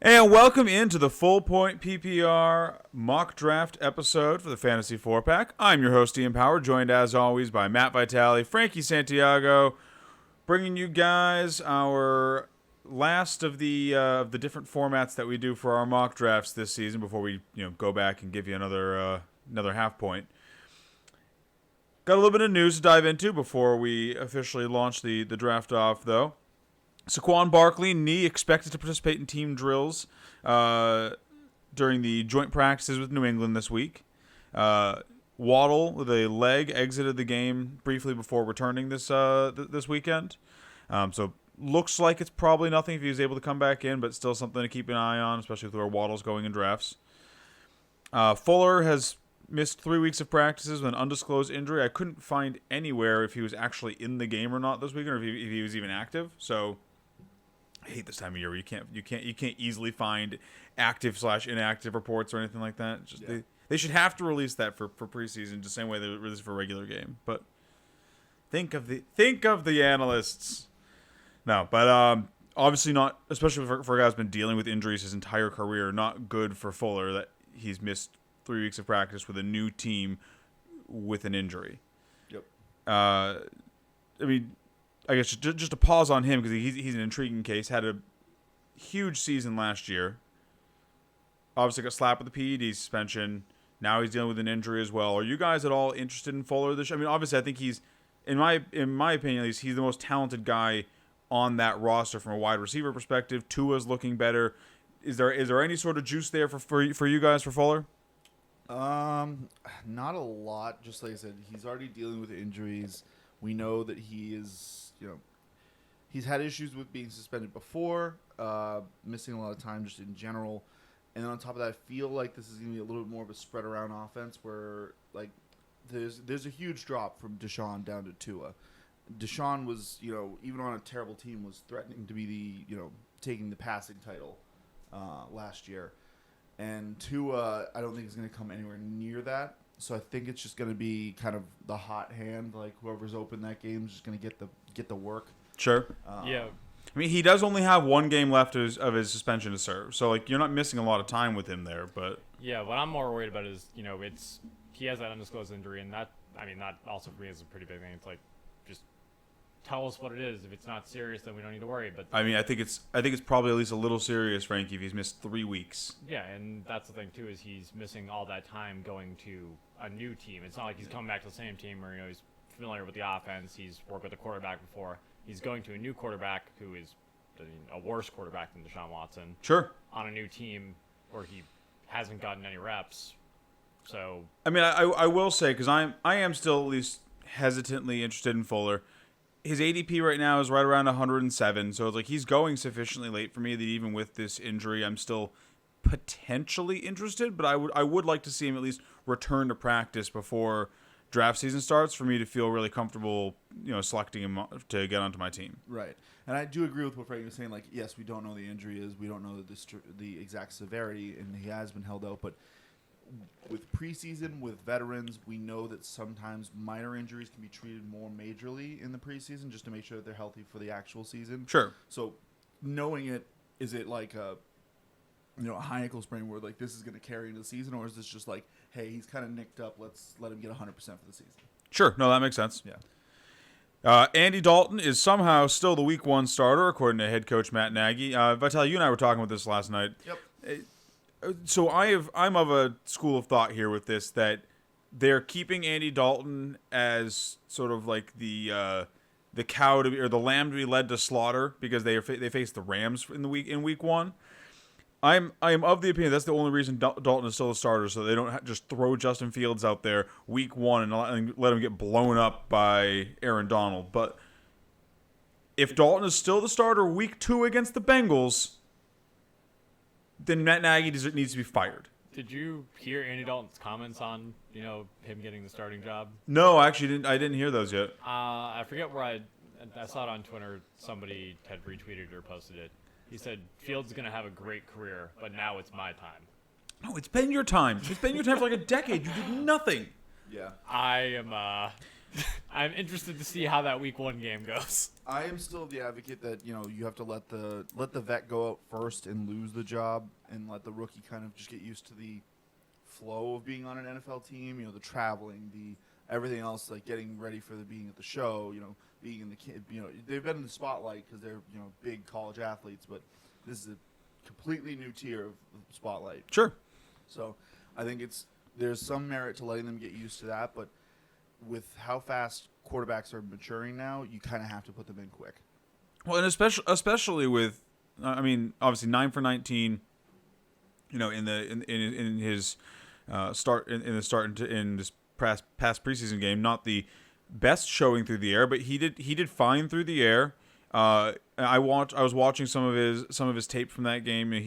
And welcome into the Full Point PPR mock draft episode for the Fantasy 4-Pack. I'm your host, Ian Power, joined as always by Matt Vitale, Frankie Santiago, bringing you guys our last of the different formats that we do for our mock drafts this season before we go back and give you another half point. Got a little bit of news to dive into before we officially launch the draft off, though. Saquon Barkley, knee, expected to participate in team drills during the joint practices with New England this week. Waddle, with a leg, exited the game briefly before returning this weekend. So looks like it's probably nothing if he was able to come back in, but still something to keep an eye on, especially with where Waddle's going in drafts. Fuller has missed 3 weeks of practices with an undisclosed injury. I couldn't find anywhere if he was actually in the game or not this weekend, or if he was even active. So I hate this time of year where you can't easily find active/inactive reports or anything like that. They should have to release that for preseason, the same way they release it for a regular game. But think of the analysts. No, but obviously not, especially for a guy who's been dealing with injuries his entire career. Not good for Fuller that he's missed 3 weeks of practice with a new team with an injury. Yep. I guess just to pause on him, because he's an intriguing case. Had a huge season last year. Obviously got slapped with the PED suspension. Now he's dealing with an injury as well. Are you guys at all interested in Fuller this year? I mean, obviously I think he's, in my opinion at least, he's the most talented guy on that roster from a wide receiver perspective. Tua's looking better. Is there any sort of juice there for you guys for Fuller? Not a lot. Just like I said, he's already dealing with injuries. We know that he is, he's had issues with being suspended before, missing a lot of time just in general. And then on top of that, I feel like this is going to be a little bit more of a spread around offense where, like, there's a huge drop from Deshaun down to Tua. Deshaun was, even on a terrible team, was threatening to be the, taking the passing title last year. And Tua, I don't think is going to come anywhere near that. So I think it's just going to be kind of the hot hand, like whoever's open that game is just going to get the work. Sure. Yeah. I mean, he does only have one game left of his suspension to serve, so like you're not missing a lot of time with him there. But yeah, what I'm more worried about is he has that undisclosed injury, and that also for me is a pretty big thing. It's like, just tell us what it is. If it's not serious, then we don't need to worry. But I mean, I think it's probably at least a little serious, Frankie, if he's missed 3 weeks. Yeah, and that's the thing too, is he's missing all that time going to a new team. It's not like he's coming back to the same team where he's familiar with the offense. He's worked with the quarterback before. He's going to a new quarterback who is a worse quarterback than Deshaun Watson. Sure. On a new team where he hasn't gotten any reps. So I mean, I will say, because I am still at least hesitantly interested in Fuller. His ADP right now is right around 107, so it's like he's going sufficiently late for me that even with this injury, I'm still potentially interested. But I would like to see him at least return to practice before draft season starts for me to feel really comfortable, selecting him to get onto my team. Right. And I do agree with what Frank was saying. Like, yes, we don't know the injury is. We don't know the exact severity, and he has been held out. But with preseason, with veterans, we know that sometimes minor injuries can be treated more majorly in the preseason just to make sure that they're healthy for the actual season. Sure. So knowing it, is it like a high ankle sprain where like this is going to carry into the season, or is this just like, hey, he's kind of nicked up, let's let him get 100% for the season? Sure. No, that makes sense. Yeah. Andy Dalton is somehow still the week 1 starter, according to head coach Matt Nagy. Vitale, you and I were talking about this last night. Yep. So I'm of a school of thought here with this, that they're keeping Andy Dalton as sort of like the cow to be, or the lamb to be led to slaughter, because they face the Rams in week 1. I am of the opinion that's the only reason Dalton is still a starter, so they don't just throw Justin Fields out there week 1 and let him get blown up by Aaron Donald. But if Dalton is still the starter week 2 against the Bengals, then Matt Nagy needs to be fired. Did you hear Andy Dalton's comments on him getting the starting job? No, I actually didn't. I didn't hear those yet. I forget where I saw it on Twitter. Somebody had retweeted or posted it. He said, Fields is going to have a great career, but now it's my time. No, it's been your time. It's been your time for like a decade. You did nothing. Yeah. I I'm interested to see how that week 1 game goes. I am still the advocate that you have to let the vet go out first and lose the job, and let the rookie kind of just get used to the flow of being on an NFL team. The traveling, the everything else, like getting ready for being at the show. Being in the they've been in the spotlight because they're big college athletes, but this is a completely new tier of spotlight. Sure. So I think there's some merit to letting them get used to that, but with how fast quarterbacks are maturing now, you kind of have to put them in quick. Well, and especially with, obviously 9 for 19. In his start in this past preseason game, not the best showing through the air, but he did fine through the air. I was watching some of his tape from that game, and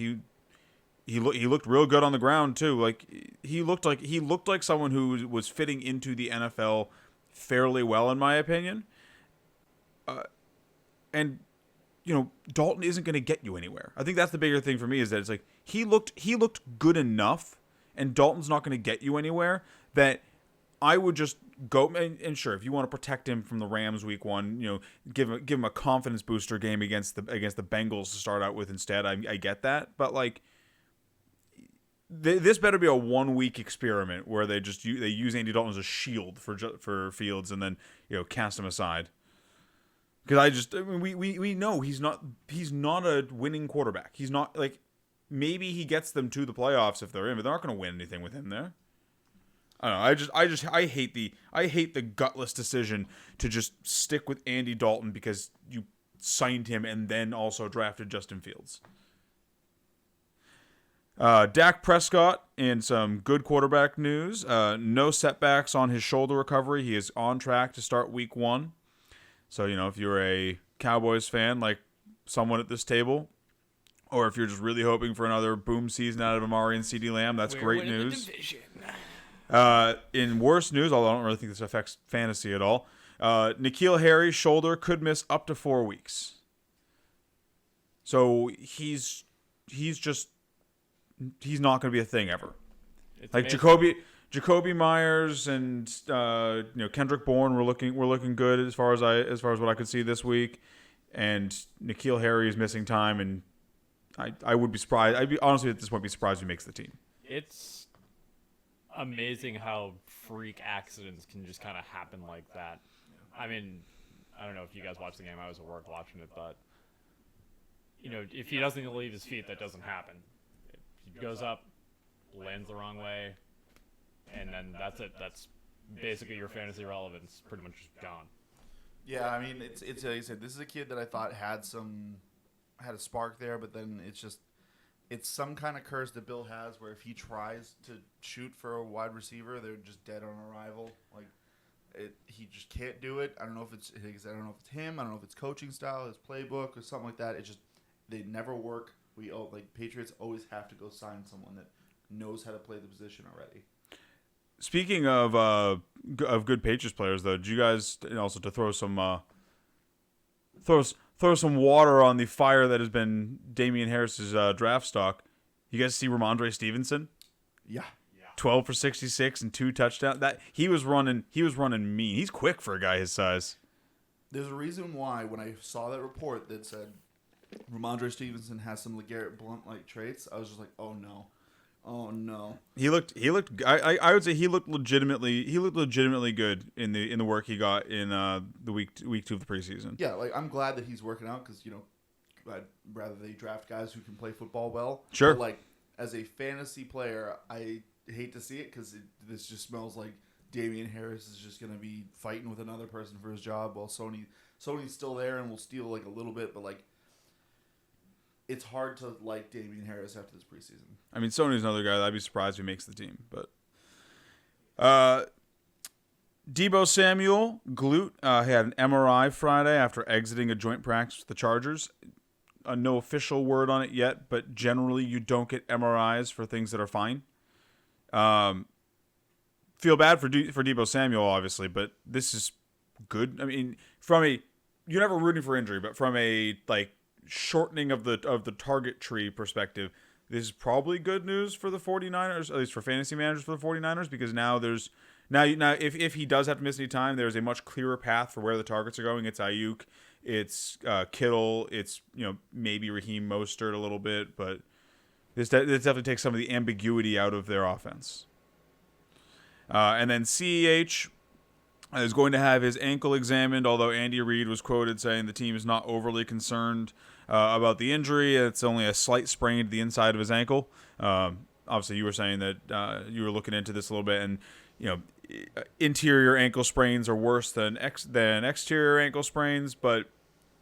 he looked real good on the ground too. Like he looked like someone who was fitting into the NFL fairly well, in my opinion. And Dalton isn't going to get you anywhere. I think that's the bigger thing for me, is that it's like he looked good enough, and Dalton's not going to get you anywhere, that I would just go and sure, if you want to protect him from the Rams week 1, give him a confidence booster game against the Bengals to start out with instead. I get that, but like this better be a 1-week experiment where they use Andy Dalton as a shield for Fields and then cast him aside. Because we know he's not a winning quarterback. He's not, like, maybe he gets them to the playoffs if they're in, but they're not going to win anything with him there. I don't know. I hate the gutless decision to just stick with Andy Dalton because you signed him and then also drafted Justin Fields. Dak Prescott, in some good quarterback news, no setbacks on his shoulder recovery. He is on track to start week 1. So, if you're a Cowboys fan, like someone at this table, or if you're just really hoping for another boom season out of Amari and CeeDee Lamb, that's great news. In worse news, although I don't really think this affects fantasy at all, N'Keal Harry's shoulder could miss up to 4 weeks. So he's not going to be a thing ever. It's like amazing. Jacoby Myers and Kendrick Bourne were looking good as far as what I could see this week, and N'Keal Harry is missing time, and I would be surprised. I'd be honestly at this point be surprised if he makes the team. It's amazing how freak accidents can just kind of happen like that. I mean, I don't know if you guys watched the game. I was at work watching it, but if he doesn't leave his feet, that doesn't happen. He goes up, lands the wrong way, and then that's it. That's basically your fantasy relevance pretty much gone. Yeah, I mean, it's like I said, this is a kid that I thought had a spark there, but then it's some kind of curse that Bill has where if he tries to shoot for a wide receiver, they're just dead on arrival. Like he just can't do it. I don't know if it's him. I don't know if it's coaching style, his playbook, or something like that. They never work. Patriots always have to go sign someone that knows how to play the position already. Speaking of good Patriots players, though, did you guys also to throw some water on the fire that has been Damien Harris's draft stock? You guys see Ramondre Stevenson? Yeah. 12 for 66 and 2 touchdowns. That he was running mean. He's quick for a guy his size. There's a reason why when I saw that report that said Ramondre Stevenson has some LeGarrette Blount-like traits, I was just like, oh no. He looked. I would say he looked legitimately good in the work he got in the week 2 of the preseason. Yeah, like I'm glad that he's working out because I'd rather they draft guys who can play football well. Sure. But like as a fantasy player, I hate to see it because this just smells like Damien Harris is just going to be fighting with another person for his job while Sony's still there and will steal like a little bit, but like. It's hard to like Damien Harris after this preseason. I mean, Sony's another guy that I'd be surprised if he makes the team. But Deebo Samuel, glute, had an MRI Friday after exiting a joint practice with the Chargers. No official word on it yet, but generally you don't get MRIs for things that are fine. Feel bad for Deebo Samuel, obviously, but this is good. I mean, you're never rooting for injury, but from a shortening of the target tree perspective, this is probably good news for the 49ers, at least for fantasy managers for the 49ers, because now there's Now, if he does have to miss any time, there's a much clearer path for where the targets are going. It's Ayuk, it's Kittle, it's maybe Raheem Mostert a little bit, but this definitely takes some of the ambiguity out of their offense. And then CEH is going to have his ankle examined, although Andy Reid was quoted saying the team is not overly concerned about the injury. It's only a slight sprain to the inside of his ankle. Obviously, you were saying that you were looking into this a little bit, and interior ankle sprains are worse than exterior ankle sprains. But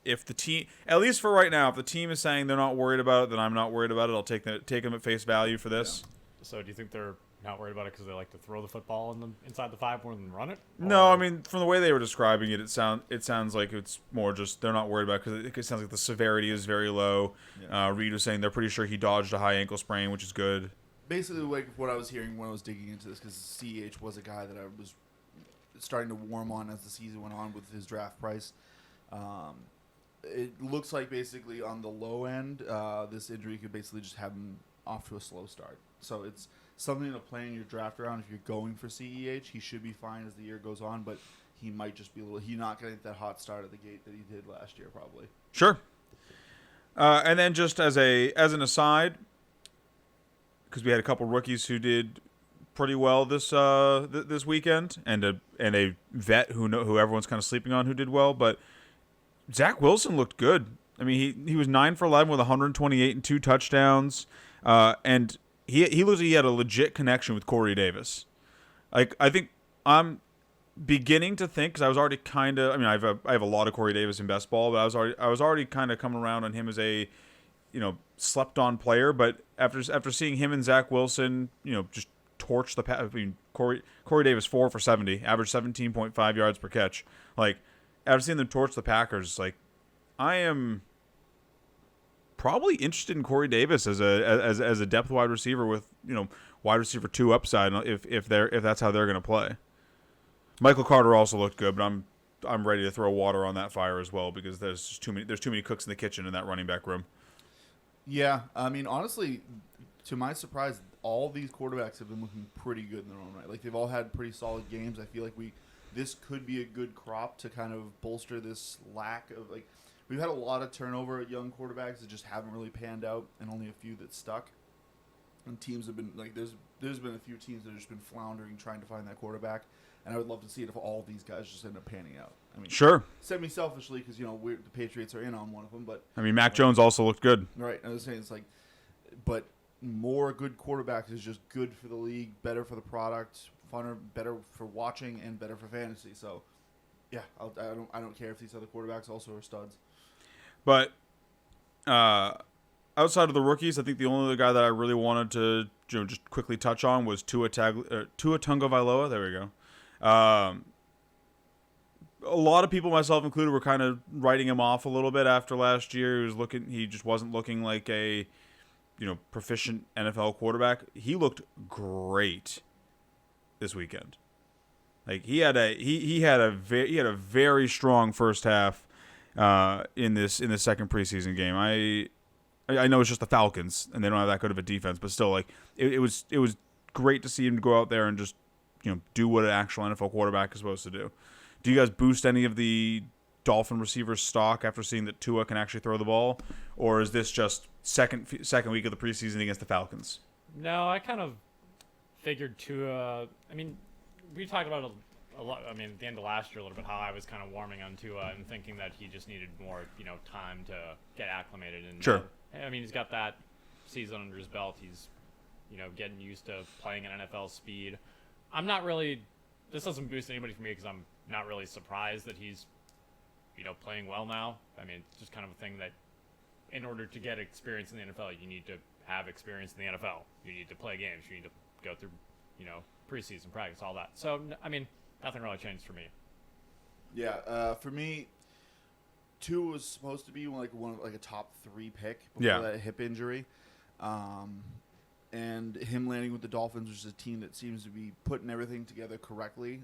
if the team, at least for right now, if the team is saying they're not worried about it, then I'm not worried about it. I'll take them at face value for this. Yeah. So do you think they're not worried about it because they like to throw the football inside the 5 more than run it? Or? No, I mean, from the way they were describing it, it sounds like it's more just they're not worried about it because it sounds like the severity is very low. Yeah. Reed was saying they're pretty sure he dodged a high ankle sprain, which is good. Basically, like what I was hearing when I was digging into this, because CEH was a guy that I was starting to warm on as the season went on with his draft price. It looks like basically on the low end, this injury could basically just have him off to a slow start. So it's something to play in your draft around. If you're going for CEH, he should be fine as the year goes on, but he might just be he's not going to get that hot start at the gate that he did last year, probably. Sure. And then just as an aside, because we had a couple rookies who did pretty well this weekend, and a vet who everyone's kind of sleeping on who did well, but Zach Wilson looked good. I mean, he was 9 for 11 with 128 and 2 touchdowns, and he looked like he had a legit connection with Corey Davis. Like, I think I'm beginning to think, because I was already kind of, I mean, I have a lot of Corey Davis in best ball, but I was already kind of coming around on him as a slept on player, but after seeing him and Zach Wilson, just torch the pass. I mean, Corey Davis 4 for 70, averaged 17.5 yards per catch. Like, after seeing them torch the Packers, like, I am probably interested in Corey Davis as a depth wide receiver with wide receiver 2 upside if that's how they're going to play. Michael Carter also looked good, but I'm ready to throw water on that fire as well because there's just too many cooks in the kitchen in that running back room. Yeah, I mean, honestly, to my surprise, all these quarterbacks have been looking pretty good in their own right. Like, they've all had pretty solid games. I feel like this could be a good crop to kind of bolster this lack of, like, we've had a lot of turnover at young quarterbacks that just haven't really panned out, and only a few that stuck. And teams have been, like, there's been a few teams that have just been floundering trying to find that quarterback. And I would love to see it if all these guys just end up panning out. I mean, sure. Semi-selfishly, because the Patriots are in on one of them, but I mean, Mac Jones also looked good. Right. I was saying it's like, but more good quarterbacks is just good for the league, better for the product, funner, better for watching, and better for fantasy. So, yeah, I don't care if these other quarterbacks also are studs. But outside of the rookies, I think the only other guy that I really wanted to just quickly touch on was Tua Tagovailoa. There we go. A lot of people, myself included, were kind of writing him off a little bit after last year. He just wasn't looking like a, proficient NFL quarterback. He looked great this weekend. Like, he had a very strong first half in this second preseason game. I know it's just the Falcons and they don't have that good of a defense, but still, like, it was great to see him go out there and just do what an actual NFL quarterback is supposed to do. Do you guys boost any of the Dolphin receivers' stock after seeing that Tua can actually throw the ball, or is this just second week of the preseason against the Falcons? No, I kind of figured Tua. I mean, we talked about a lot. I mean, at the end of last year, a little bit, how I was kind of warming on Tua and thinking that he just needed more, time to get acclimated. And sure. I mean, he's got that season under his belt. He's, getting used to playing at NFL speed. I'm not really. This doesn't boost anybody for me because I'm not really surprised that he's, playing well now. I mean, it's just kind of a thing that, in order to get experience in the NFL, you need to have experience in the NFL. You need to play games. You need to go through, preseason practice, all that. So, I mean, nothing really changed for me. Yeah, for me, Tua was supposed to be a top 3 pick before that hip injury. And him landing with the Dolphins, which is a team that seems to be putting everything together correctly.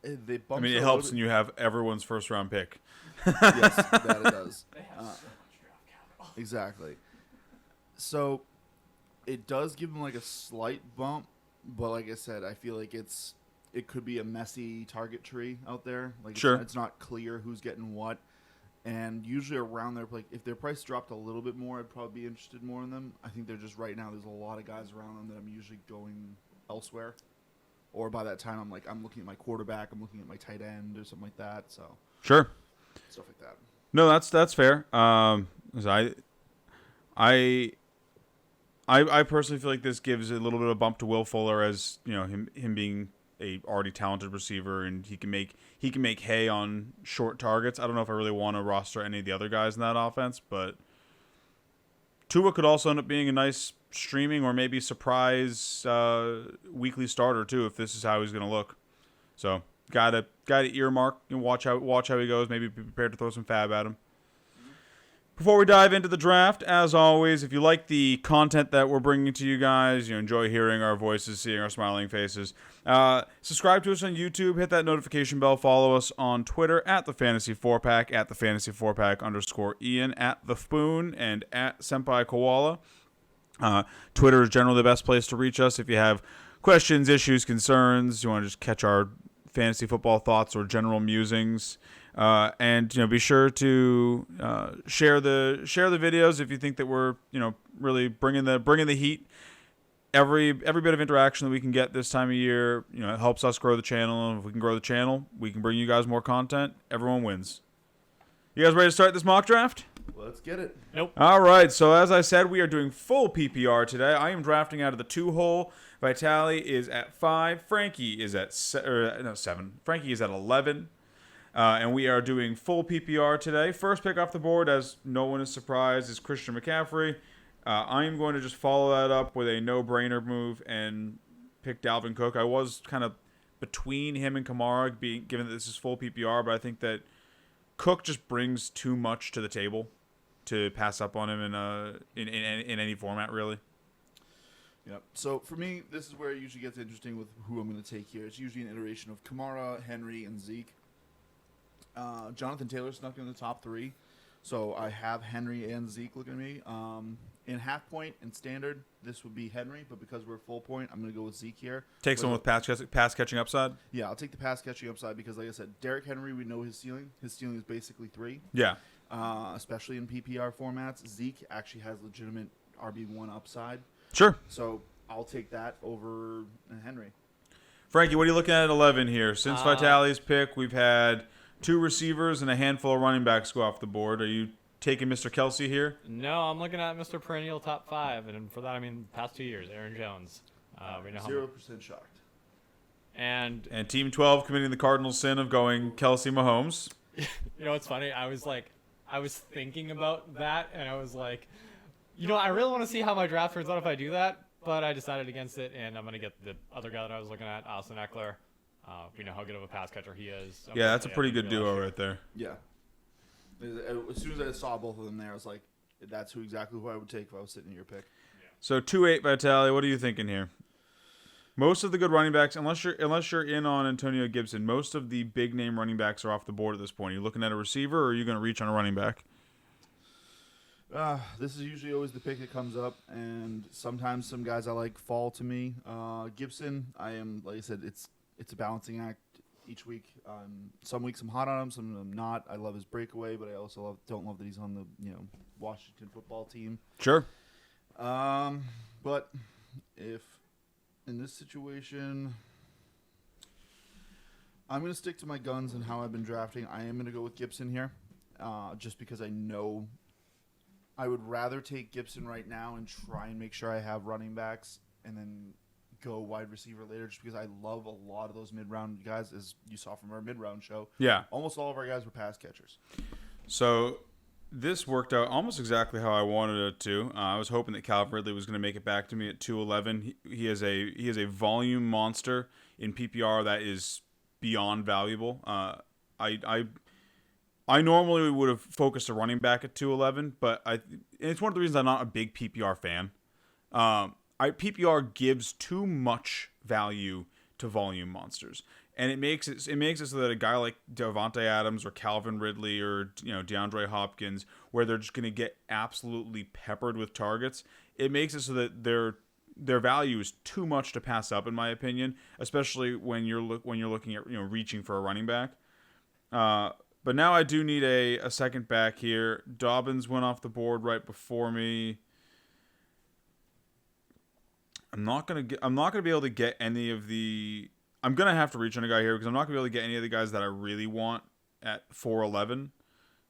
They bumped. I mean, it helps when you have everyone's first round pick. Yes, that it does. They have so much draft capital. Exactly. So it does give them like a slight bump, but like I said, I feel like it's it could be a messy target tree out there. Like Sure. it's not clear who's getting what. And usually around there, like if their price dropped a little bit more, I'd probably be interested more in them. I think they're just right now. There's a lot of guys around them that I'm usually going elsewhere. Or by that time, I'm looking at my quarterback. I'm looking at my tight end or something like that. So Sure. stuff like that. No, that's fair. 'Cause I personally feel like this gives a little bit of a bump to Will Fuller, as him being a already talented receiver, and he can make hay on short targets. I don't know if I really want to roster any of the other guys in that offense, but Tua could also end up being a nice streaming or maybe surprise weekly starter too, if this is how he's going to look. So gotta earmark and watch how he goes. Maybe be prepared to throw some fab at him. Before we dive into the draft, as always, if you like the content that we're bringing to you guys, you enjoy hearing our voices, seeing our smiling faces, subscribe to us on YouTube, hit that notification bell, follow us on Twitter at the Fantasy 4-Pack, at the Fantasy 4-Pack _Ian, at the Spoon, and at Senpai Koala. Twitter is generally the best place to reach us if you have questions, issues, concerns, you want to just catch our fantasy football thoughts or general musings. And be sure to share the videos if you think that we're really bringing the heat. Every bit of interaction that we can get this time of year, it helps us grow the channel. And if we can grow the channel, we can bring you guys more content. Everyone wins. You guys ready to start this mock draft? Let's get it. Nope. All right. So as I said, we are doing full PPR today. I am drafting out of the 2-hole. Vitali is at 5. Frankie is at 7. Frankie is at 11. And we are doing full PPR today. First pick off the board, as no one is surprised, is Christian McCaffrey. I am going to just follow that up with a no-brainer move and pick Dalvin Cook. I was kind of between him and Kamara, given that this is full PPR, but I think that Cook just brings too much to the table to pass up on him in any format, really. Yep. So for me, this is where it usually gets interesting with who I'm going to take here. It's usually an iteration of Kamara, Henry, and Zeke. Jonathan Taylor snuck in the top 3, so I have Henry and Zeke looking at me. In half point and standard, this would be Henry, but because we're full point, I'm going to go with Zeke here. Take someone with pass catching upside? Yeah, I'll take the pass catching upside because, like I said, Derrick Henry, we know his ceiling. His ceiling is basically 3. Yeah. Especially in PPR formats. Zeke actually has legitimate RB1 upside. Sure. So I'll take that over Henry. Frankie, what are you looking at 11 here? Since Vitali's pick, we've had 2 receivers and a handful of running backs go off the board. Are you taking Mr. Kelsey here? No, I'm looking at Mr. Perennial top 5, and for that I mean past 2 years, Aaron Jones. We know 0% shocked. And Team 12 committing the cardinal sin of going Kelsey Mahomes. you know what's funny? I was thinking about that, and I was like, I really want to see how my draft turns out if I do that, but I decided against it, and I'm going to get the other guy that I was looking at, Austin Eckler. We know how good of a pass catcher he is. Yeah, that's a pretty good duo right there. Yeah. As soon as I saw both of them there, I was like, that's exactly who I would take if I was sitting in your pick. Yeah. So 2-8 Vitali, what are you thinking here? Most of the good running backs, unless you're in on Antonio Gibson, most of the big name running backs are off the board at this point. Are you looking at a receiver, or are you going to reach on a running back? This is usually always the pick that comes up, and sometimes some guys I like fall to me. Gibson, like I said, it's a balancing act each week. Some weeks I'm hot on him, some I'm not. I love his breakaway, but I also don't love that he's on the Washington football team. Sure. But if in this situation, I'm going to stick to my guns and how I've been drafting. I am going to go with Gibson here, just because I know I would rather take Gibson right now and try and make sure I have running backs and then go wide receiver later, just because I love a lot of those mid-round guys, as you saw from our mid-round show. Yeah. Almost all of our guys were pass catchers. So this worked out almost exactly how I wanted it to. I was hoping that Calvin Ridley was going to make it back to me at 211. He is a volume monster in PPR that is beyond valuable. I normally would have focused a running back at 211, but it's one of the reasons I'm not a big PPR fan. PPR gives too much value to volume monsters, and it makes it so that a guy like Devontae Adams or Calvin Ridley or DeAndre Hopkins, where they're just going to get absolutely peppered with targets, it makes it so that they're their value is too much to pass up, in my opinion, especially when you're looking at reaching for a running back. But now I do need a second back here. Dobbins went off the board right before me. I'm not gonna be able to get any of the. I'm gonna have to reach on a guy here because I'm not gonna be able to get any of the guys that I really want at 4'11".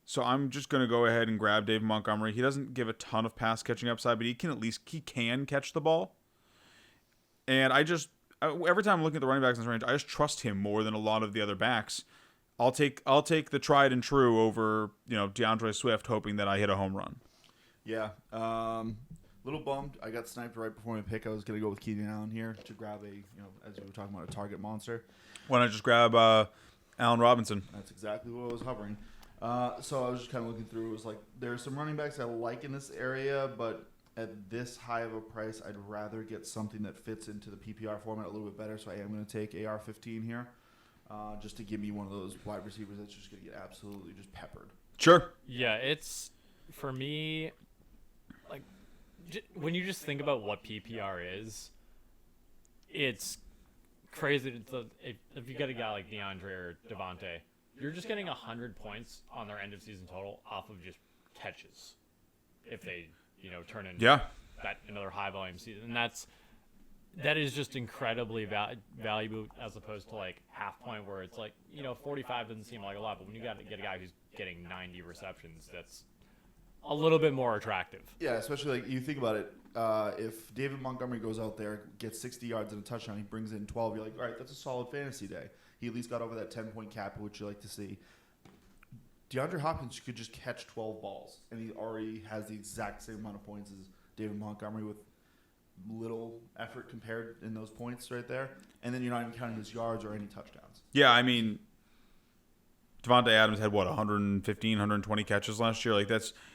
So I'm just gonna go ahead and grab David Montgomery. He doesn't give a ton of pass catching upside, but he can catch the ball. And every time I'm looking at the running backs in this range, I just trust him more than a lot of the other backs. I'll take the tried and true over DeAndre Swift, hoping that I hit a home run. Yeah. Little bummed. I got sniped right before my pick. I was going to go with Keenan Allen here to grab as we were talking about, a target monster. Why not just grab Allen Robinson? That's exactly what I was hovering. So I was just kind of looking through. It was like, there's some running backs I like in this area, but at this high of a price, I'd rather get something that fits into the PPR format a little bit better. So I am going to take AR-15 here, just to give me one of those wide receivers that's just going to get absolutely just peppered. Sure. Yeah, it's, for me, like, when you just think about what PPR is, it's crazy. If you get a guy like DeAndre or Devontae, you're just getting 100 points on their end of season total off of just catches. If they, turn in that another high volume season, and that is just incredibly valuable as opposed to like half point where it's like 45 doesn't seem like a lot, but when you get a guy who's getting 90 receptions, that's a little bit more attractive. Yeah, especially like you think about it. If David Montgomery goes out there, gets 60 yards and a touchdown, he brings in 12. You're like, all right, that's a solid fantasy day. He at least got over that 10-point cap, which you like to see. DeAndre Hopkins could just catch 12 balls, and he already has the exact same amount of points as David Montgomery with little effort compared in those points right there. And then you're not even counting his yards or any touchdowns. Yeah, I mean, Devontae Adams had 115, 120 catches last year. Like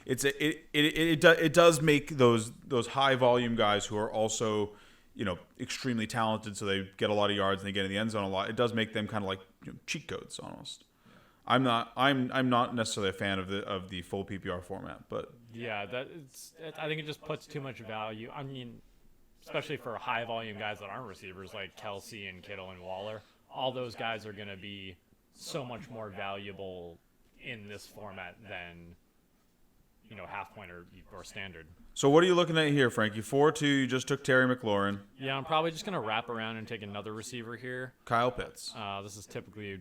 it does make those high volume guys who are also extremely talented, so they get a lot of yards and they get in the end zone a lot. It does make them kind of like cheat codes almost. I'm not necessarily a fan of the full PPR format, but yeah, I think it just puts too much value. I mean, especially for high volume guys that aren't receivers like Kelsey and Kittle and Waller, all those guys are going to be so much more valuable in this format than half point or standard. So what are you looking at here, Frankie? 4-2. You just took Terry McLaurin. Yeah, I'm probably just gonna wrap around and take another receiver here. Kyle Pitts. This is typically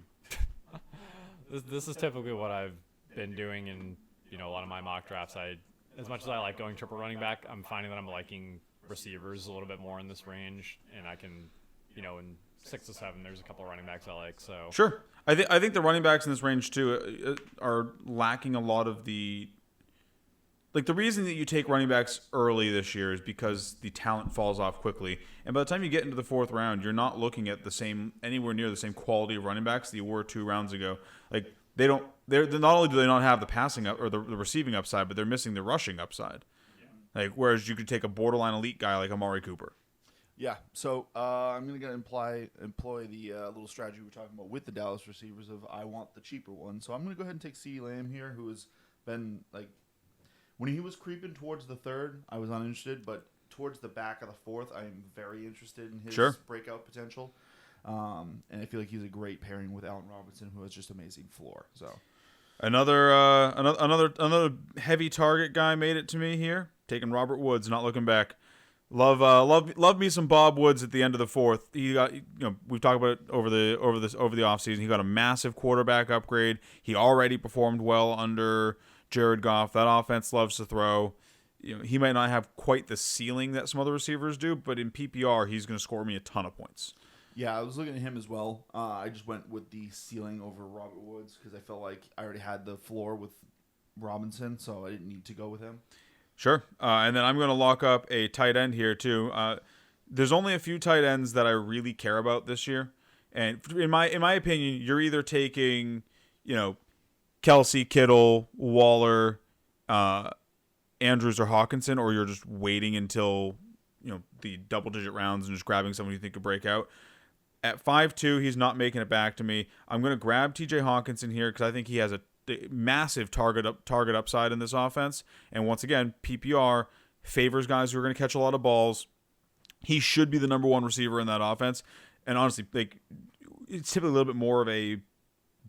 this is typically what I've been doing in a lot of my mock drafts. As much as I like going triple running back, I'm finding that I'm liking receivers a little bit more in this range, and I can in 6 to 7, there's a couple of running backs I like. So sure, I think the running backs in this range too are lacking a lot of the. Like, the reason that you take running backs early this year is because the talent falls off quickly. And by the time you get into the 4th round, you're not looking at anywhere near the same quality of running backs that you were 2 rounds ago. Like, they're not only do they not have the passing up or the receiving upside, but they're missing the rushing upside. Yeah. Like, whereas you could take a borderline elite guy like Amari Cooper. Yeah, so I'm going to employ the little strategy we're talking about with the Dallas receivers of I want the cheaper one. So I'm going to go ahead and take CeeDee Lamb here, who has been like, when he was creeping towards the 3rd, I was uninterested, but towards the back of the 4th, I am very interested in his breakout potential. And I feel like he's a great pairing with Allen Robinson, who has just amazing floor. So another heavy target guy made it to me here. Taking Robert Woods, not looking back. Love me some Bob Woods at the end of the 4th. He got we've talked about it over the offseason. He got a massive quarterback upgrade. He already performed well under Jared Goff. That offense loves to throw. He might not have quite the ceiling that some other receivers do, but in PPR, he's going to score me a ton of points. Yeah, I was looking at him as well. I just went with the ceiling over Robert Woods because I felt like I already had the floor with Robinson, so I didn't need to go with him. Sure. And then I'm going to lock up a tight end here, too. There's only a few tight ends that I really care about this year. And in my opinion, you're either taking, Kelsey, Kittle, Waller, Andrews, or Hawkinson, or you're just waiting until the double-digit rounds and just grabbing someone you think could break out. At 5'2", he's not making it back to me. I'm going to grab T.J. Hawkinson here because I think he has a massive target upside in this offense. And once again, PPR favors guys who are going to catch a lot of balls. he should be the number one receiver in that offense. And honestly, like, it's typically a little bit more of a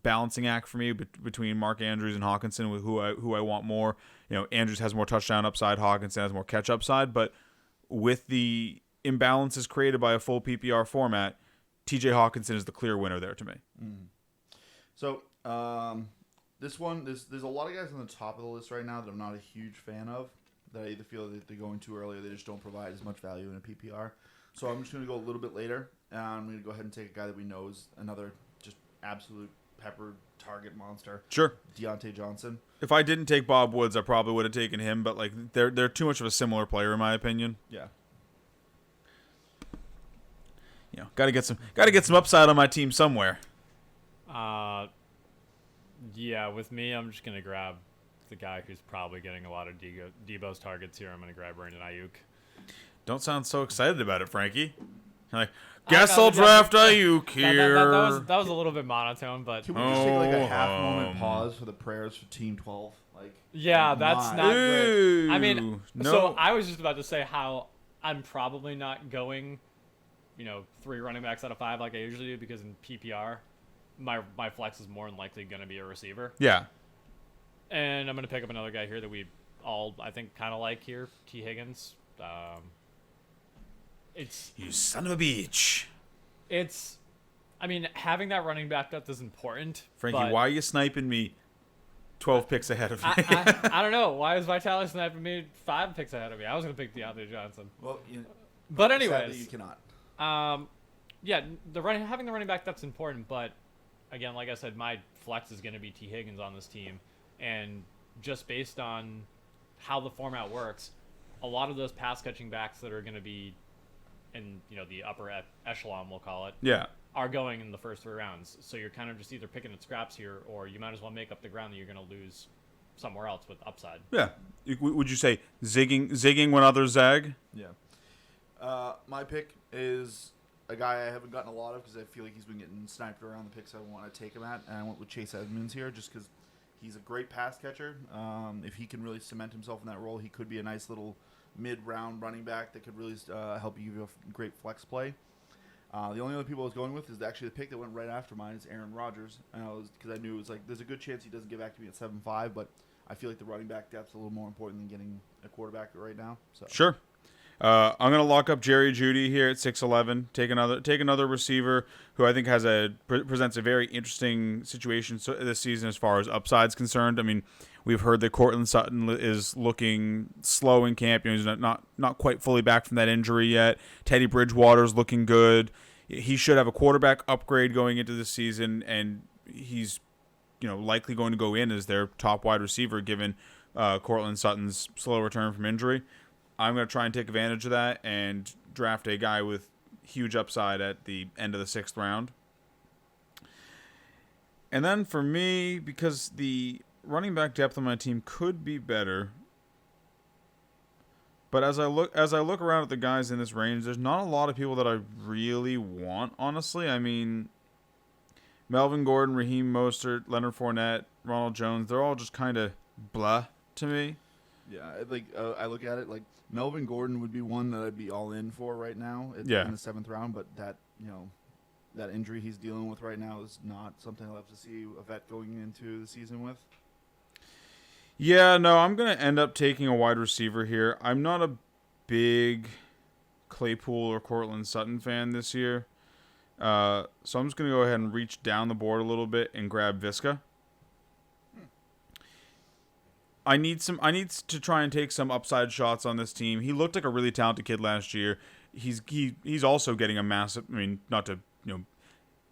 balancing act for me between Mark Andrews and Hawkinson, with who I want more. Andrews has more touchdown upside, Hawkinson has more catch upside, but with the imbalances created by a full PPR format, TJ Hawkinson is the clear winner there to me. So this one, there's a lot of guys on the top of the list right now that I'm not a huge fan of, that I either feel that they're going too early or they just don't provide as much value in a PPR. So I'm just going to go a little bit later, and I'm going to go ahead and take a guy that we know is another just absolute pepper target monster. Sure. Deonte Johnson. If I didn't take Bob Woods, I probably would have taken him, but like they're too much of a similar player in my opinion. Yeah. Got to get some upside on my team somewhere. Yeah, with me, I'm just gonna grab the guy who's probably getting a lot of Debo's targets here. I'm gonna grab Brandon Ayuk. Don't sound so excited about it, Frankie. Like, guess I'll draft Ayuk here. That was a little bit monotone, but Can we just take like a half moment pause for the prayers for Team 12? Yeah, that's not great. I mean, no. So I was just about to say how I'm probably not going, 3 running backs out of 5 like I usually do, because in PPR, my flex is more than likely going to be a receiver. Yeah. And I'm going to pick up another guy here that we all, I think, kind of like here, T. Higgins. You son of a bitch. Having that running back depth is important. Frankie, why are you sniping me 12 picks ahead of me? I don't know. Why is Vitaly sniping me 5 picks ahead of me? I was going to pick Deonte Johnson. Well, but anyways. you cannot. Yeah, having the running back depth is important, but again, like I said, my flex is going to be T. Higgins on this team. And just based on how the format works, a lot of those pass-catching backs that are going to be in the upper echelon, we'll call it, yeah, are going in the first 3 rounds. So you're kind of just either picking at scraps here, or you might as well make up the ground that you're going to lose somewhere else with upside. Yeah. Would you say zigging when others zag? Yeah. My pick is a guy I haven't gotten a lot of because I feel like he's been getting sniped around the picks I want to take him at, and I went with Chase Edmonds here just because he's a great pass catcher. If he can really cement himself in that role, he could be a nice little mid-round running back that could really help you give you a great flex play. The only other people I was going with is actually the pick that went right after mine is Aaron Rodgers, because I knew it was like there's a good chance he doesn't get back to me at 7.5, but I feel like the running back depth's a little more important than getting a quarterback right now. So sure. I'm gonna lock up Jerry Jeudy here at 6'11". Take another receiver who I think presents a very interesting situation this season as far as upside's concerned. I mean, we've heard that Courtland Sutton is looking slow in camp. He's not quite fully back from that injury yet. Teddy Bridgewater's looking good. He should have a quarterback upgrade going into this season, and he's likely going to go in as their top wide receiver given Courtland Sutton's slow return from injury. I'm going to try and take advantage of that and draft a guy with huge upside at the end of the 6th round. And then for me, because the running back depth on my team could be better, but as I look around at the guys in this range, there's not a lot of people that I really want, honestly. I mean, Melvin Gordon, Raheem Mostert, Leonard Fournette, Ronald Jones, they're all just kind of blah to me. Yeah, I look at it like Melvin Gordon would be one that I'd be all in for right now in the 7th round, but that that injury he's dealing with right now is not something I'll have to see a vet going into the season with. Yeah, no, I'm going to end up taking a wide receiver here. I'm not a big Claypool or Courtland Sutton fan this year, so I'm just going to go ahead and reach down the board a little bit and grab Visca. I need to try and take some upside shots on this team. He looked like a really talented kid last year. He's also getting a massive. I mean, not to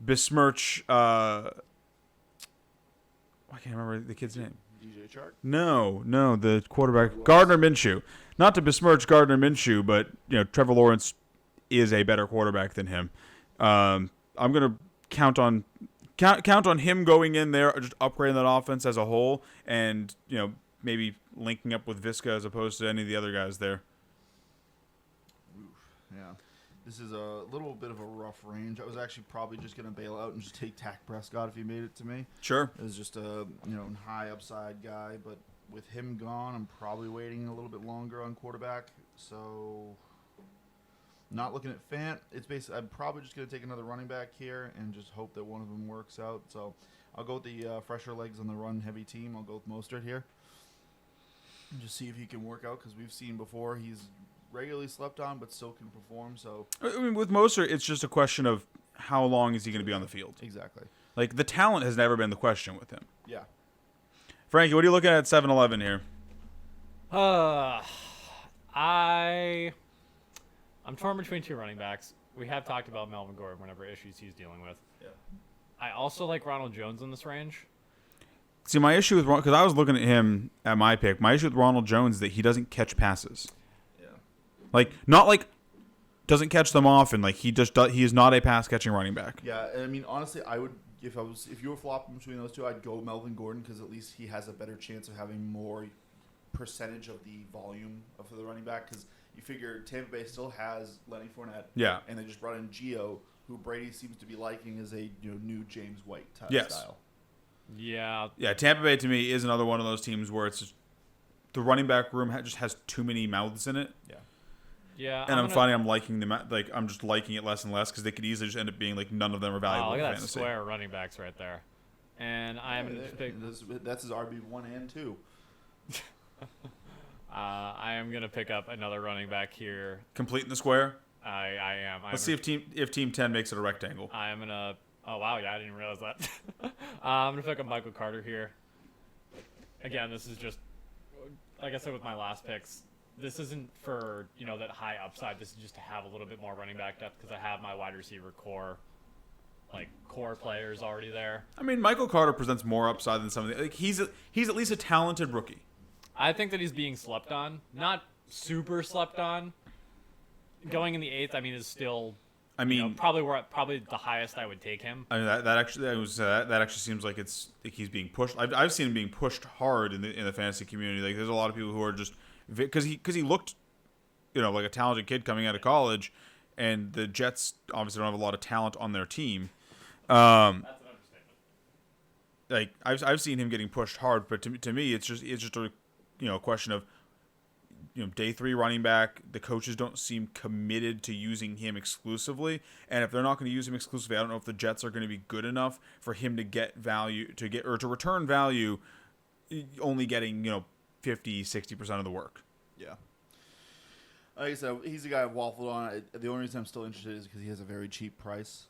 besmirch. I can't remember the kid's name. DJ Chark? No, the quarterback Gardner Minshew. Not to besmirch Gardner Minshew, but Trevor Lawrence is a better quarterback than him. I'm gonna count on him going in there, just upgrading that offense as a whole, and maybe linking up with Visca as opposed to any of the other guys there. Oof, yeah. This is a little bit of a rough range. I was actually probably just going to bail out and just take Dak Prescott if he made it to me. Sure. It was just a high upside guy, but with him gone, I'm probably waiting a little bit longer on quarterback. So Not looking at Fant. It's basically I'm probably just going to take another running back here and just hope that one of them works out. So I'll go with the fresher legs on the run-heavy team. I'll go with Mostert here. And just see if he can work out because we've seen before he's regularly slept on but still can perform. So I mean, with Mostert, it's just a question of how long is he going to be on the field. exactly. Like, the talent has never been the question with him. Yeah. Frankie, what are you looking at 7-11 here? I'm torn between two running backs. We have talked about Melvin Gordon, whatever issues he's dealing with. Yeah. I also like Ronald Jones in this range. See, my issue with because I was looking at him at my pick. My issue with Ronald Jones is that he doesn't catch passes. Yeah. Like, not like doesn't catch them often. Like, he is not a pass catching running back. Yeah, and I mean honestly, I would if you were flopping between those two, I'd go Melvin Gordon because at least he has a better chance of having more percentage of the volume of the running back because you figure Tampa Bay still has Lenny Fournette. Yeah. And they just brought in Gio, who Brady seems to be liking as a new James White type style. Yeah. Yeah, Tampa Bay to me is another one of those teams where it's just, the running back room just has too many mouths in it. Yeah. Yeah. And I'm finding I'm liking them. Like, I'm just liking it less and less because they could easily just end up being like none of them are valuable look in at that fantasy. square running backs right there. And That's his RB1 and 2. I am gonna pick up another running back here. Completing the square. I am. Let's see if team 10 makes it a rectangle. I am gonna. Oh wow! Yeah, I didn't realize that. I'm gonna pick up Michael Carter here. Again, this is just like I said with my last picks. This isn't for that high upside. This is just to have a little bit more running back depth because I have my wide receiver core players already there. I mean, Michael Carter presents more upside than some of the. Like, he's at least a talented rookie. I think that he's being slept on. Not super slept on. Going in the 8th, I mean, is still. I mean, probably the highest I would take him. I mean, that actually seems like it's like he's being pushed. I've seen him being pushed hard in the fantasy community. Like, there's a lot of people who are just because he looked, like a talented kid coming out of college, and the Jets obviously don't have a lot of talent on their team. That's an understatement. Like I've seen him getting pushed hard, but to me, it's just a question of. Day 3 running back, the coaches don't seem committed to using him exclusively. And if they're not going to use him exclusively, I don't know if the Jets are going to be good enough for him to get value, to return value, only getting, 50, 60% of the work. Yeah. Like I said, he's the guy I've waffled on. The only reason I'm still interested is because he has a very cheap price.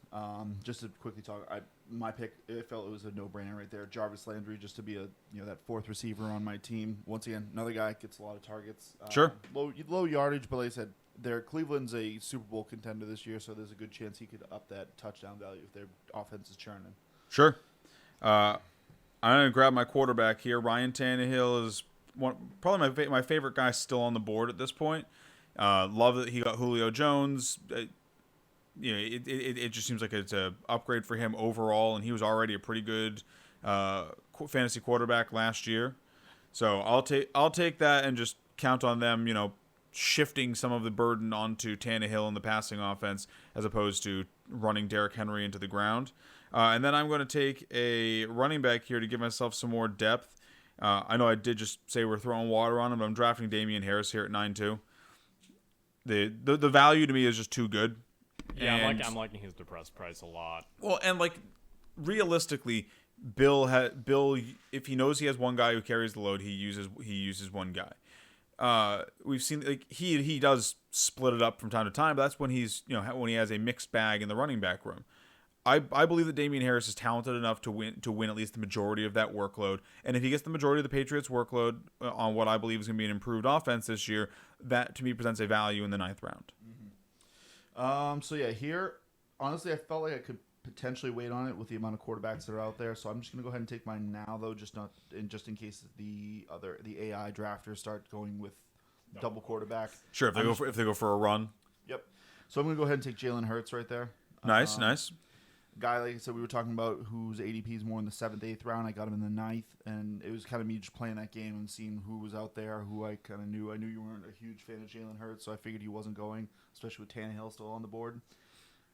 Just to quickly talk, my pick, I felt it was a no-brainer right there. Jarvis Landry, just to be that 4th receiver on my team. Once again, another guy gets a lot of targets. Sure. Low yardage, but like I said, Cleveland's a Super Bowl contender this year, so there's a good chance he could up that touchdown value if their offense is churning. Sure. I'm going to grab my quarterback here. Ryan Tannehill is probably my favorite guy still on the board at this point. Love that he got Julio Jones. It just seems like it's an upgrade for him overall, and he was already a pretty good fantasy quarterback last year. So I'll take that and just count on them, shifting some of the burden onto Tannehill in the passing offense as opposed to running Derrick Henry into the ground. And then I'm going to take a running back here to give myself some more depth. I know I did just say we're throwing water on him, but I'm drafting Damien Harris here at 9-2. The value to me is just too good. Yeah, I'm liking his depressed price a lot. Well, and realistically, Bill, if he knows he has one guy who carries the load, he uses one guy. We've seen he does split it up from time to time, but that's when when he has a mixed bag in the running back room. I believe that Damien Harris is talented enough to win at least the majority of that workload. And if he gets the majority of the Patriots' workload on what I believe is going to be an improved offense this year, that to me presents a value in the 9th round. Mm-hmm. So yeah, here honestly, I felt like I could potentially wait on it with the amount of quarterbacks that are out there. So I'm just going to go ahead and take mine now, though, just in case the AI drafters start going with double quarterback. Sure, if they go for a run. Yep. So I'm going to go ahead and take Jalen Hurts right there. Nice. Guy, like I said, we were talking about whose ADP is more in the 7th, 8th round. I got him in the 9th, and it was kind of me just playing that game and seeing who was out there, who I kind of knew. I knew you weren't a huge fan of Jalen Hurts, so I figured he wasn't going, especially with Tannehill still on the board.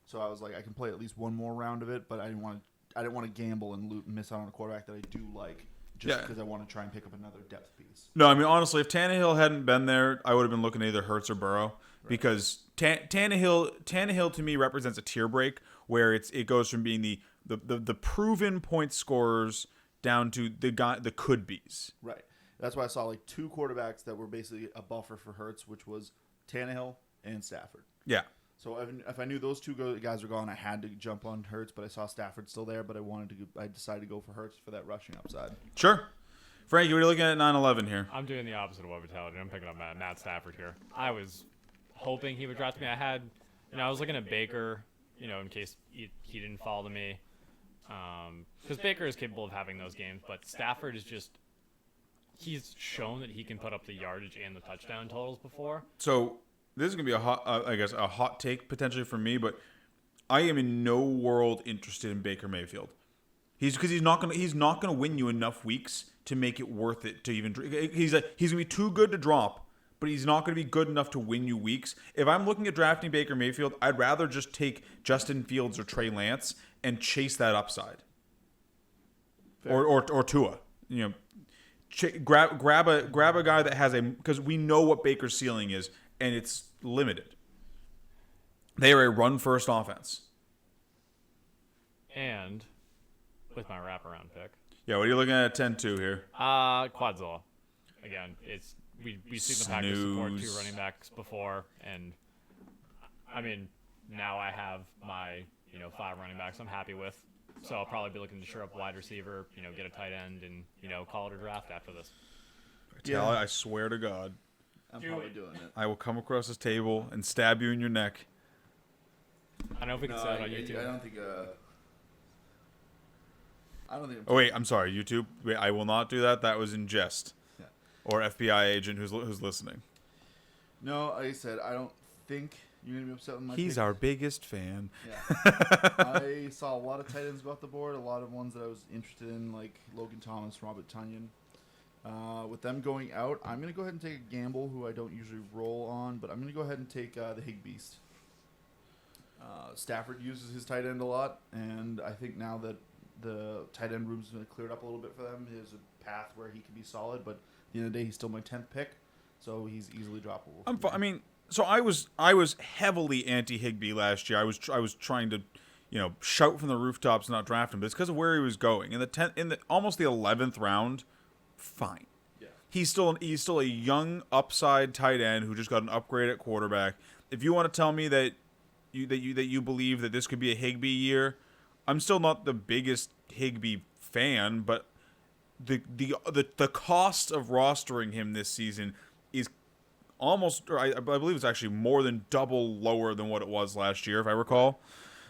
So I was like, I can play at least one more round of it, but I didn't want to gamble and miss out on a quarterback that I do like, just because I want to try and pick up another depth piece. No, I mean honestly, if Tannehill hadn't been there, I would have been looking at either Hurts or Burrow. because Tannehill to me represents a tier break where it goes from being the proven point scorers down to the could be's. Right. That's why I saw like 2 quarterbacks that were basically a buffer for Hurts, which was Tannehill and Stafford. Yeah. So if I knew those 2 guys were gone, I had to jump on Hurts, but I saw Stafford still there, but I decided to go for Hurts for that rushing upside. Sure. Frankie, what are you looking at 9-11 here? I'm doing the opposite of what Vitaly did. I'm picking up Matt Stafford here. I was hoping he would draft me. I was looking at Baker, in case he didn't fall to me. Because Baker is capable of having those games, but Stafford is he's shown that he can put up the yardage and the touchdown totals before. So this is going to be a hot take potentially for me, but I am in no world interested in Baker Mayfield. He's not going to win you enough weeks to make it worth it to even. He's going to be too good to drop, but he's not going to be good enough to win you weeks. If I'm looking at drafting Baker Mayfield, I'd rather just take Justin Fields or Trey Lance and chase that upside. Fair. Or Tua, grab a guy that has because we know what Baker's ceiling is and it's limited. They are a run first offense. And with my wraparound pick. Yeah, what are you looking at 10-2 here? Quadzilla. Again, we see the Packers support 2 running backs before, and I mean now I have my 5 running backs I'm happy with. So I'll probably be looking to shore up wide receiver, get a tight end, and call it a draft after this. Yeah. I swear to God, I'm probably doing it. I will come across this table and stab you in your neck. I don't know if we can say that on YouTube. I don't think. Oh wait, I'm sorry, YouTube. Wait, I will not do that. That was in jest. Yeah. Or FBI agent who's listening. No, like I said, I don't think you're gonna be upset with my. He's pick. our biggest fan. Yeah. I saw a lot of tight ends go off the board. A lot of ones that I was interested in, like Logan Thomas, Robert Tonyan. With them going out, I'm gonna go ahead and take a gamble, who I don't usually roll on, but I'm gonna go ahead and take the Higbeast. Stafford uses his tight end a lot, and I think now that the tight end room's been cleared up a little bit for them, there's a path where he can be solid. But at the end of the day, he's still my 10th pick, so he's easily droppable. So I was heavily anti Higbee last year. I was trying to, shout from the rooftops and not draft him, but it's because of where he was going in the almost the 11th round. Fine. Yeah. He's still a young upside tight end who just got an upgrade at quarterback. If you want to tell me that you believe that this could be a Higbee year, I'm still not the biggest Higbee fan, but the cost of rostering him this season is almost, or I believe it's actually more than double lower than what it was last year, if I recall.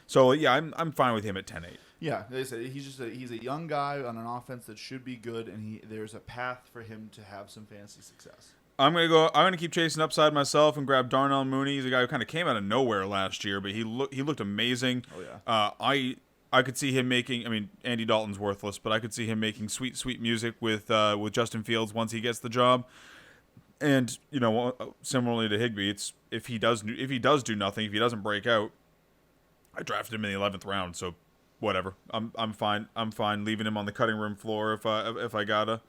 So yeah, I'm fine with him at 10-8. Yeah, they said he's a young guy on an offense that should be good, and there's a path for him to have some fantasy success. I'm gonna keep chasing upside myself and grab Darnell Mooney. He's a guy who kind of came out of nowhere last year, but he looked amazing. Oh yeah. I could see him making. I mean, Andy Dalton's worthless, but I could see him making sweet music with Justin Fields once he gets the job. And similarly to Higbee, it's if he does do nothing, if he doesn't break out, I drafted him in the 11th round, so whatever. I'm fine. I'm fine leaving him on the cutting room floor if I gotta.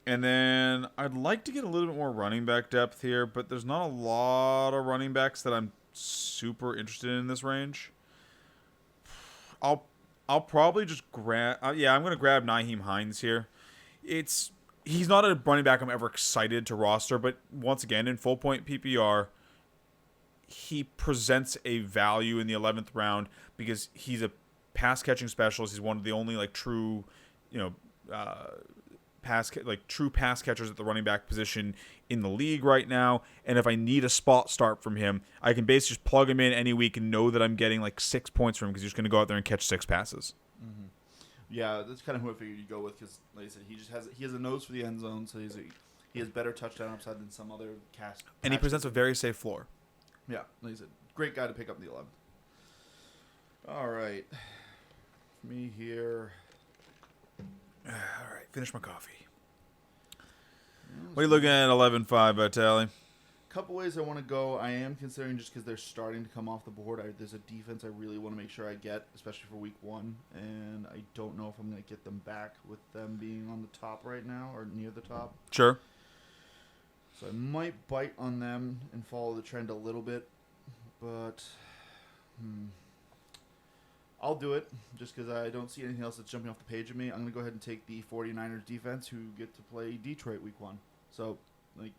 And then I'd like to get a little bit more running back depth here, but there's not a lot of running backs that I'm super interested in this range. I'll probably just grab. I'm gonna grab Nyheim Hines here. He's not a running back I'm ever excited to roster, but once again in full point PPR, he presents a value in the 11th round because he's a pass catching specialist. He's one of the only true, true pass catchers at the running back position in the league right now. And if I need a spot start from him, I can basically just plug him in any week and know that I'm getting 6 points from him because he's just going to go out there and catch 6 passes. Mm-hmm. Yeah, that's kind of who I figured you'd go with because, like I said, he has a nose for the end zone, so he has better touchdown upside than some other cast. And he presents a very safe floor. Yeah, like I said, great guy to pick up in the 11th. All right, me here. All right, finish my coffee. What are you looking at 11-5, Vitaly? Couple ways I want to go. I am considering just because they're starting to come off the board. There's a defense I really want to make sure I get, especially for week 1, and I don't know if I'm going to get them back with them being on the top right now or near the top. Sure. So I might bite on them and follow the trend a little bit, but I'll do it just because I don't see anything else that's jumping off the page of me. I'm going to go ahead and take the 49ers defense, who get to play Detroit week 1. So, like,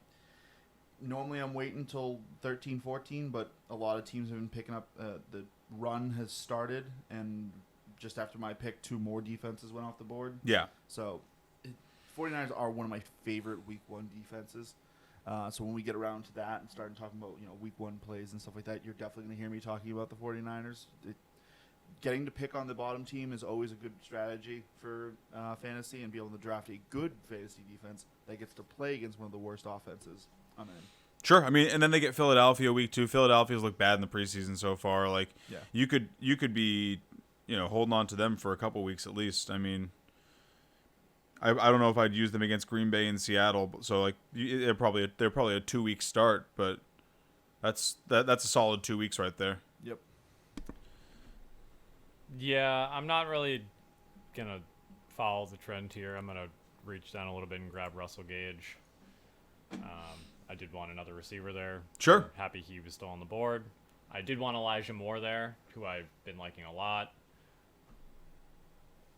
normally I'm waiting until 13-14, but a lot of teams have been picking up. The run has started, and just after my pick, 2 more defenses went off the board. Yeah. So, 49ers are one of my favorite week 1 defenses. So when we get around to that and start talking about, week 1 plays and stuff like that, you're definitely going to hear me talking about the 49ers. Getting to pick on the bottom team is always a good strategy for fantasy, and be able to draft a good fantasy defense that gets to play against one of the worst offenses. I'm in. Sure. I mean, and then they get Philadelphia week 2. Philadelphia's looked bad in the preseason so far. Like, Yeah. you could be, holding on to them for a couple weeks at least. I mean, I don't know if I'd use them against Green Bay and Seattle. So like, they're probably a 2-week start, but that's a solid 2 weeks right there. Yep. Yeah, I'm not really gonna follow the trend here. I'm gonna reach down a little bit and grab Russell Gage. I did want another receiver there. Sure. I'm happy he was still on the board. I did want Elijah Moore there, who I've been liking a lot.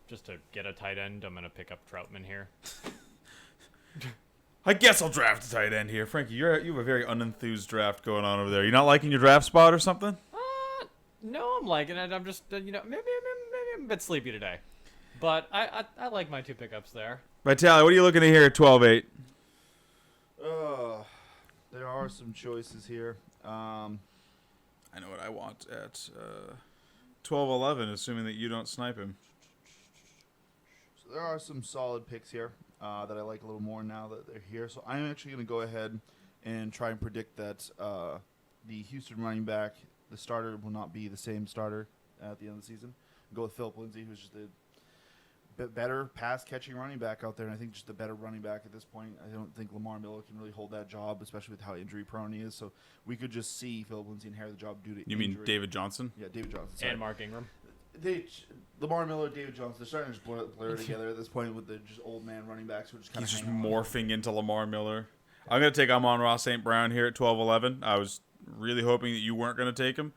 Just to get a tight end, I'm going to pick up Troutman here. I guess I'll draft a tight end here. Frankie, you have a very unenthused draft going on over there. You not liking your draft spot or something? No, I'm liking it. I'm just, maybe I'm a bit sleepy today. But I like my 2 pickups there. Vitaly, what are you looking at here at 12-8? There are some choices here. I know what I want at 12-11, assuming that you don't snipe him. So there are some solid picks here that I like a little more now that they're here. So I'm actually going to go ahead and try and predict that the Houston running back, the starter, will not be the same starter at the end of the season. Go with Philip Lindsay, who's just a better pass-catching running back out there, and I think just a better running back at this point. I don't think Lamar Miller can really hold that job, especially with how injury-prone he is. So we could just see Philip Lindsay inherit the job due to You injury. mean David Johnson? Yeah, David Johnson. Sorry. And Mark Ingram. Lamar Miller, David Johnson, they're starting to just blur together at this point with the just old man running backs who are just kind of He's just morphing into Lamar Miller. I'm going to take Amon-Ra St. Brown here at 12-11. I was really hoping that you weren't going to take him.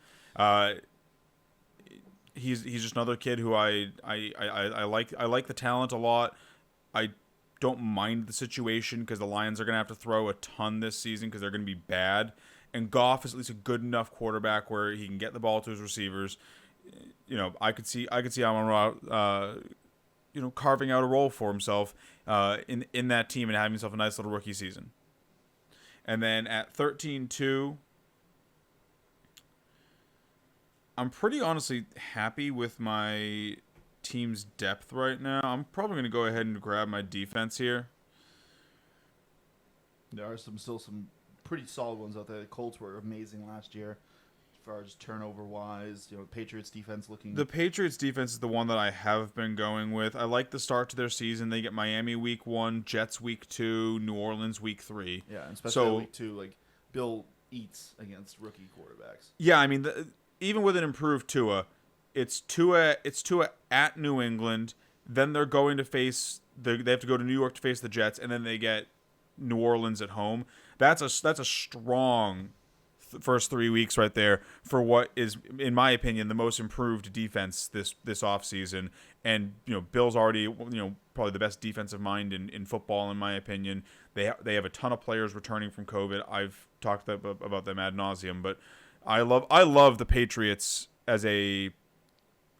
He's just another kid who I like. I like the talent a lot. I don't mind the situation because the Lions are going to have to throw a ton this season because they're going to be bad. And Goff is at least a good enough quarterback where he can get the ball to his receivers. I could see Amon-Ra, carving out a role for himself in that team and having himself a nice little rookie season. And then at 13-2. I'm pretty honestly happy with my team's depth right now. I'm probably going to go ahead and grab my defense here. There are still some pretty solid ones out there. The Colts were amazing last year as far as turnover-wise. Patriots defense looking... The Patriots defense is the one that I have been going with. I like the start to their season. They get Miami week 1, Jets week 2, New Orleans week 3. Yeah, and especially week 2, like, Bill eats against rookie quarterbacks. Yeah, I mean... Even with an improved Tua, it's Tua at New England. Then they're going to face they have to go to New York to face the Jets, and then they get New Orleans at home. That's a strong first 3 weeks right there for what is, in my opinion, the most improved defense this offseason. And Bill's already probably the best defensive mind in football, in my opinion. They have a ton of players returning from COVID. I've talked about them ad nauseum, but I love the Patriots as a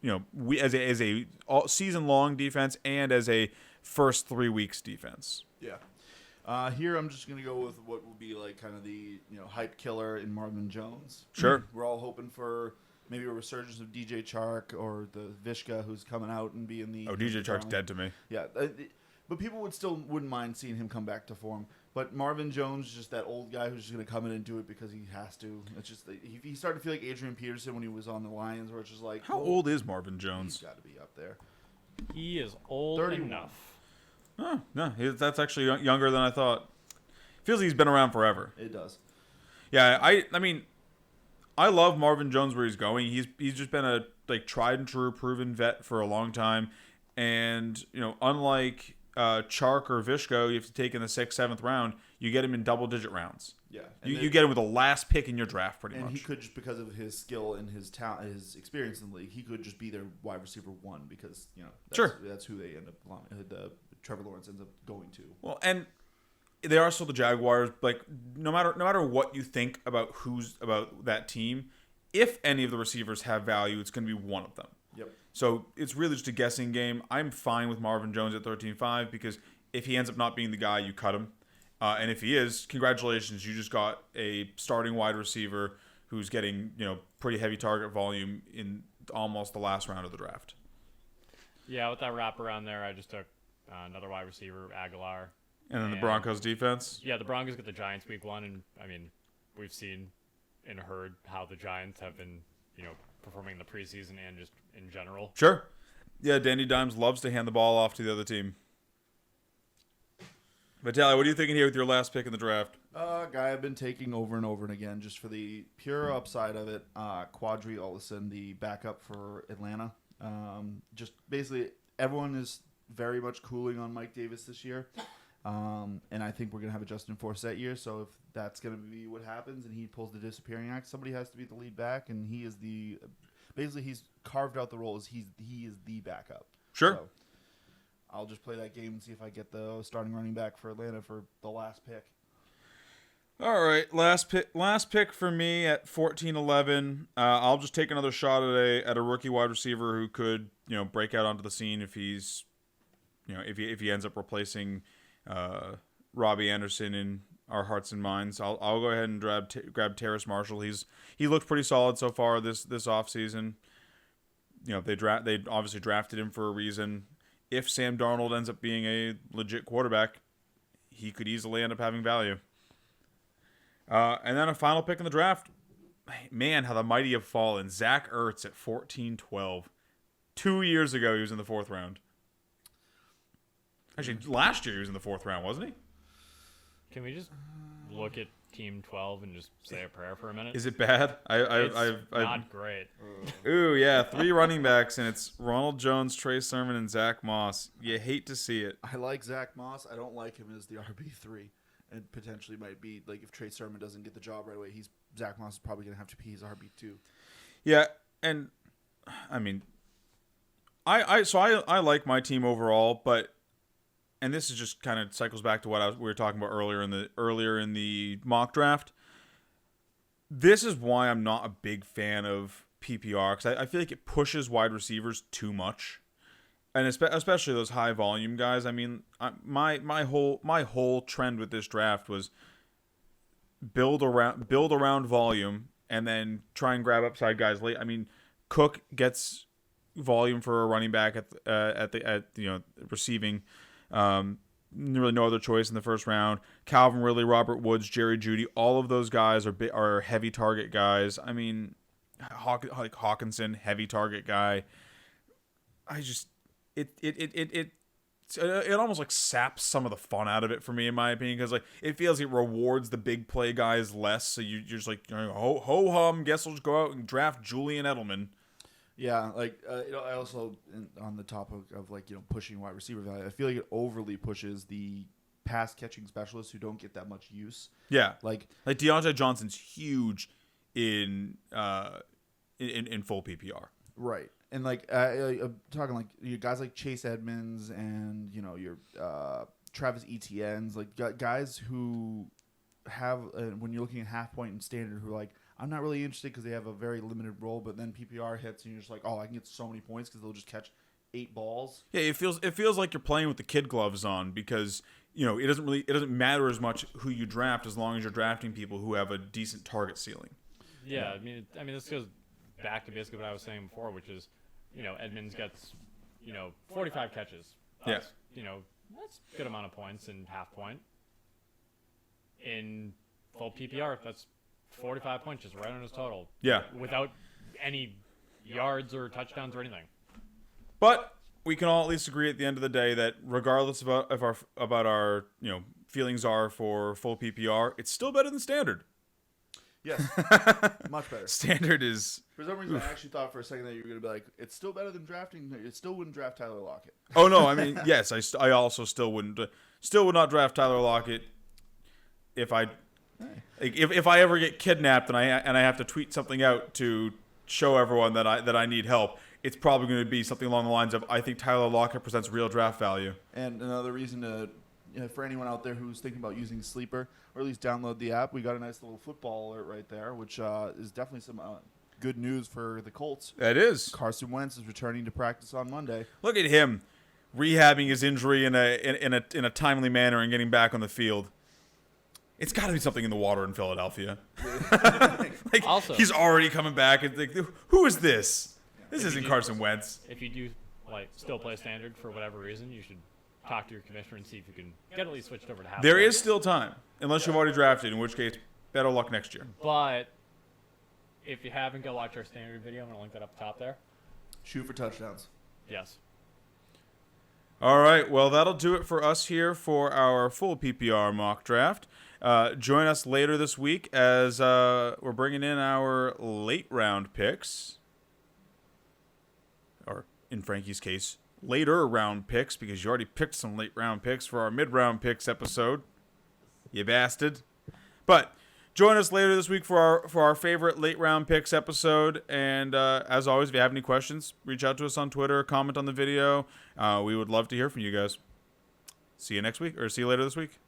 as a season long defense and as a first 3 weeks defense. Yeah. Here I'm just gonna go with what will be like kind of the hype killer in Marvin Jones. Sure. We're all hoping for maybe a resurgence of DJ Chark or the Vishka who's coming out and being the DJ Chark's dead to me. Yeah. But people wouldn't mind seeing him come back to form. But Marvin Jones is just that old guy who's just going to come in and do it because he has to. It's just he started to feel like Adrian Peterson when he was on the Lions, where it's just like, how old is Marvin Jones? He's got to be up there. He is old 31. enough. Oh, no, that's actually younger than I thought. Feels like he's been around forever. It does. Yeah, I mean, I love Marvin Jones where he's going. He's just been a tried and true proven vet for a long time, and unlike Chark or Vishko, you have to take in the 6th, 7th round, you get him in double-digit rounds. Yeah. You get him with the last pick in your draft, pretty much. And he could, just because of his skill and his talent, his experience in the league, he could just be their wide receiver 1 because, that's who they end up Trevor Lawrence ends up going to. Well, and they are still the Jaguars. Like, no matter what you think about that team, if any of the receivers have value, it's going to be one of them. Yep. So it's really just a guessing game. I'm fine with Marvin Jones at 13.5 because if he ends up not being the guy, you cut him. And if he is, congratulations, you just got a starting wide receiver who's getting pretty heavy target volume in almost the last round of the draft. Yeah, with that wraparound there, I just took another wide receiver, Aguilar. And then the Broncos defense? Yeah, the Broncos get the Giants week 1, and I mean, we've seen and heard how the Giants have been, performing in the preseason and just in general. Sure. Yeah, Danny Dimes loves to hand the ball off to the other team. Vitaly, what are you thinking here with your last pick in the draft? Guy I've been taking over and over and again just for the pure upside of it. Quadri Olison, the backup for Atlanta. Just basically everyone is very much cooling on Mike Davis this year. And I think we're going to have a Justin Forsett year. So if that's going to be what happens and he pulls the disappearing act, somebody has to be the lead back. And he is basically he's carved out the role as he is the backup. Sure. So I'll just play that game and see if I get the starting running back for Atlanta for the last pick. All right, last pick for me at 14-11. I'll just take another shot at a rookie wide receiver who could break out onto the scene if he's if he ends up replacing Robbie Anderson in our hearts and minds. I'll go ahead and grab Terrace Marshall. He looked pretty solid so far this offseason. They obviously drafted him for a reason. If Sam Darnold ends up being a legit quarterback, he could easily end up having value. And then a final pick in the draft. Man, how the mighty have fallen. Zach Ertz at 14-12. 2 years ago, he was in the 4th round. Actually, last year he was in the 4th round, wasn't he? Can we just look at Team 12 and just say a prayer for a minute? Is it bad? It's not great. Ooh, yeah, 3 running backs, and it's Ronald Jones, Trey Sermon, and Zach Moss. You hate to see it. I like Zach Moss. I don't like him as the RB3, and potentially might be like if Trey Sermon doesn't get the job right away, Zach Moss is probably going to have to be his RB2. Yeah, and I mean, I like my team overall, but. And this is just kind of cycles back to what we were talking about earlier in the mock draft. This is why I'm not a big fan of PPR because I feel like it pushes wide receivers too much, and especially those high volume guys. I mean, my whole trend with this draft was build around volume and then try and grab upside guys late. I mean, Cook gets volume for a running back at receiving. Really no other choice in the first round. Calvin Ridley, Robert Woods, Jerry Jeudy, all of those guys are heavy target guys. I mean, Hawkinson, heavy target guy. It almost like saps some of the fun out of it for me, in my opinion, because like it feels it rewards the big play guys less. So you're just like ho hum. Guess we'll just go out and draft Julian Edelman. Yeah, like I also on the topic of like pushing wide receiver value, I feel like it overly pushes the pass catching specialists who don't get that much use. Yeah, like Deonte Johnson's huge in full PPR. Right, and like I'm talking like guys like Chase Edmonds and your Travis Etienne's, like guys who have when you're looking at half point and standard who are like. I'm not really interested because they have a very limited role, but then PPR hits and you're just like, oh, I can get so many points because they'll just catch 8 balls. Yeah, it feels like you're playing with the kid gloves on because it doesn't matter as much who you draft as long as you're drafting people who have a decent target ceiling. Yeah, I mean this goes back to basically what I was saying before, which is Edmonds gets 45 catches. That's, that's a good amount of points in half point. In full PPR, that's 45 points just right on his total. Yeah. Without any yards or touchdowns or anything. But we can all at least agree at the end of the day that regardless of our feelings are for full PPR, it's still better than standard. Yes. Much better. Standard is. For some reason, I actually thought for a second that you were going to be like, it's still better than drafting. It still wouldn't draft Tyler Lockett. Oh no, I mean yes, I also still would not draft Tyler Lockett if I ever get kidnapped and I have to tweet something out to show everyone that I need help. It's probably going to be something along the lines of, I think Tyler Lockett presents real draft value. And another reason to, for anyone out there who's thinking about using Sleeper, or at least download the app, we got a nice little football alert right there, which is definitely some good news for the Colts. That is. Carson Wentz is returning to practice on Monday. Look at him rehabbing his injury in a timely manner and getting back on the field. It's got to be something in the water in Philadelphia. Also, he's already coming back. It's like, who is this? This isn't Carson Wentz. If you do still play standard for whatever reason, you should talk to your commissioner and see if you can get at least switched over to half. There is still time, unless you've already drafted, in which case, better luck next year. But if you haven't, go watch our standard video. I'm going to link that up top there. Shoot for touchdowns. Yes. All right, well, that'll do it for us here for our full PPR mock draft. Join us later this week as we're bringing in our late round picks. Or, in Frankie's case, later round picks, because you already picked some late round picks for our mid round picks episode. You bastard. But join us later this week for our favorite late round picks episode. And as always, if you have any questions, reach out to us on Twitter, comment on the video. We would love to hear from you guys. See you next week, or see you later this week.